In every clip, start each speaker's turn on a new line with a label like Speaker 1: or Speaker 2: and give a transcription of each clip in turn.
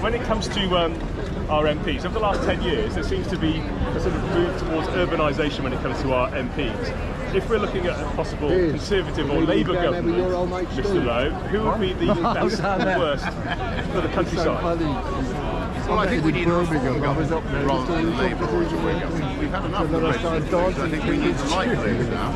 Speaker 1: when it comes to our MPs, over the last 10 years, there seems to be a sort of move towards urbanisation when it comes to our MPs. If we're looking at a possible Conservative or Labour government, Mr. Lowe, who would be the best and the worst for the countryside?
Speaker 2: Well, I think we need a reform government rather than Labour or a Tory government. We've had enough of Brexit. I think we need to like Labour now.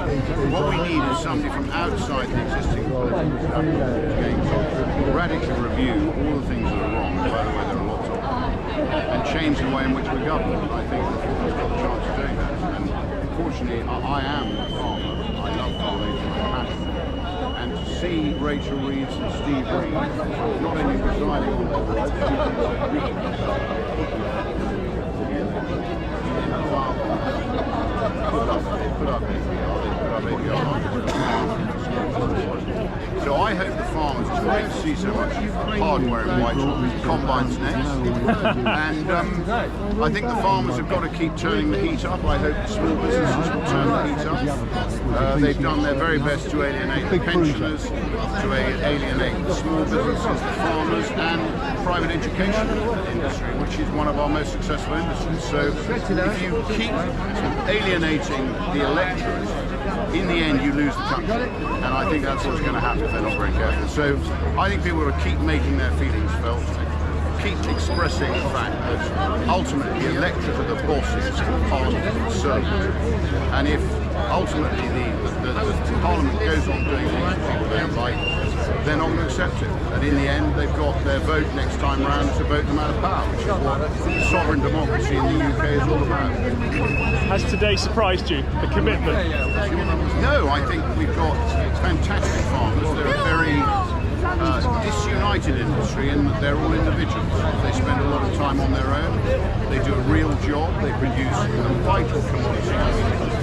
Speaker 2: What we need is somebody from outside the existing political establishment to radically review all the things that are wrong, by the way there are lots of them, and change the way in which we govern. And I think Reform's got the chance of doing that. And fortunately, I am a farmer. I love farming, it's my passion. And to see Rachel Reeves and Steve Reed not only presiding on the board, so I hope the farmers don't see so much hardware in Whitehall, combines next, and I think the farmers have got to keep turning the heat up. I hope the small businesses will turn the heat up. They've done their very best to alienate the pensioners, to alienate the small businesses, the farmers, and private education industry, which is one of our most successful industries. So if you keep alienating the electorate, in the end you lose the country, and I think that's what's going to happen if they're not very careful. So I think people will keep making their feelings felt, keep expressing the fact that ultimately the electorate are the bosses and Parliament is the servant, and if ultimately the Parliament goes on doing things that people don't like, they're not going to accept it. And in the end, they've got their vote next time round to vote them out of power, which is what sovereign democracy in the UK is all about.
Speaker 1: Has today surprised you, the commitment?
Speaker 2: No, I think we've got fantastic farmers. They're a very disunited industry in that they're all individuals. They spend a lot of time on their own. They do a real job. They produce a vital commodity.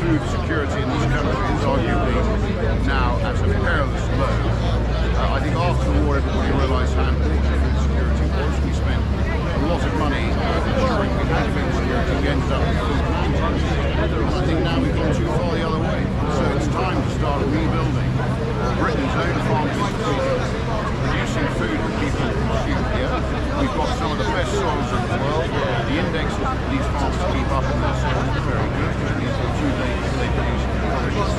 Speaker 2: Food security in this country is arguably now at a perilous low. I think after the war everybody realised how important food security was. We spent a lot of money ensuring we had food security. We ended up with food crisis. And I think now we've gone too far the other way. So it's time to start rebuilding Britain's own farm business, producing food that people consume here. We've got some of the best soils in the world. The indexes that these farmers keep up in their soils are very good, which means the food they produce is delicious.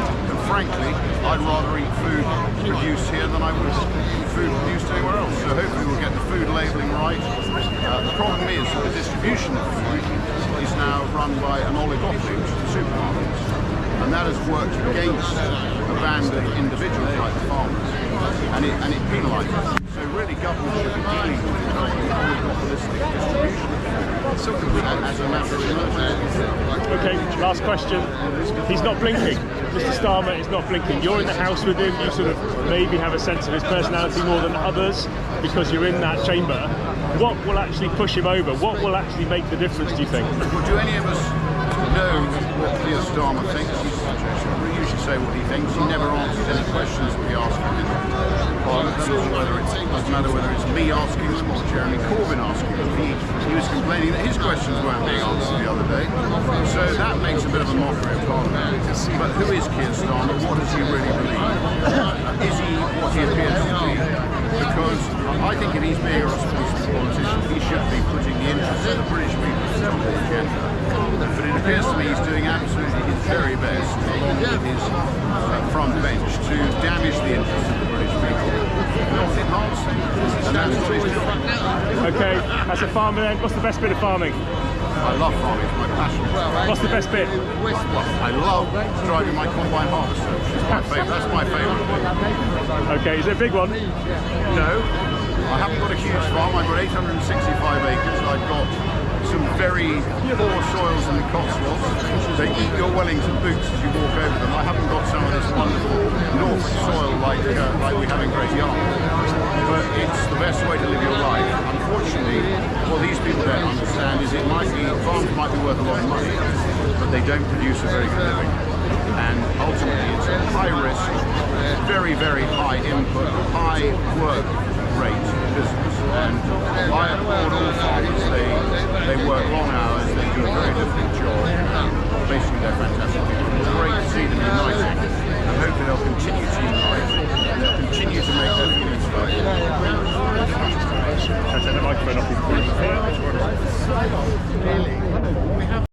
Speaker 2: And frankly, I'd rather eat food produced here than I would eat food produced anywhere else. So hopefully we'll get the food labelling right. The problem is that the distribution of food is now run by an oligopoly, which is the supermarkets. And that has worked against a band of individuals like the farmers. And it penalises. So really government should be dealing with it on an oligopolistic distribution of food as a matter of emergency.
Speaker 1: Okay, last question. He's not blinking. Mr. Starmer is not blinking. You're in the house with him. You sort of maybe have a sense of his personality more than others because you're in that chamber. What will actually push him over? What will actually make the difference, do you think?
Speaker 2: Well, do any of us know what Keir Starmer thinks? We usually say what he thinks. He never answers any questions that we ask him in Parliament. It doesn't matter whether it's me asking them or Jeremy Corbyn asking them. He was complaining that his questions weren't being answered the other day. So that makes a bit of a mockery of Parliament. But who is Keir Starmer? What does he really believe? Is he what he appears to be? Because I think if he's being a responsible politician, he should be putting the interests of the British people at the top of the agenda. But it appears to me he's doing absolutely his very best with his front bench to damage the interests of the British people, not enhance them. And that's what he's doing.
Speaker 1: Okay, as a farmer then, what's the best bit of farming?
Speaker 2: I love farming, it's my passion.
Speaker 1: What's the best bit?
Speaker 2: Well, I love driving my combine harvester, which is my favourite. That's my favourite bit.
Speaker 1: Okay, is it a big one?
Speaker 2: No, I haven't got a huge farm. I've got 865 acres. I've got some very poor soils in the Cotswolds. They eat your Wellington boots as you walk over them. I haven't got some of this wonderful Norfolk soil like we have in Great Yarmouth. But it's the best way to live your life. Unfortunately, what these people don't understand is farms might be worth a lot of money, but they don't produce a very good living. And ultimately, it's a high risk, very, very high input, high work rate business. And I applaud all farmers. They work long hours, they do a very difficult job. Basically, they're fantastic people. It's great to see them uniting, and hopefully they'll continue to unite, and they'll continue to make their feelings felt.
Speaker 1: microphone up in front of you.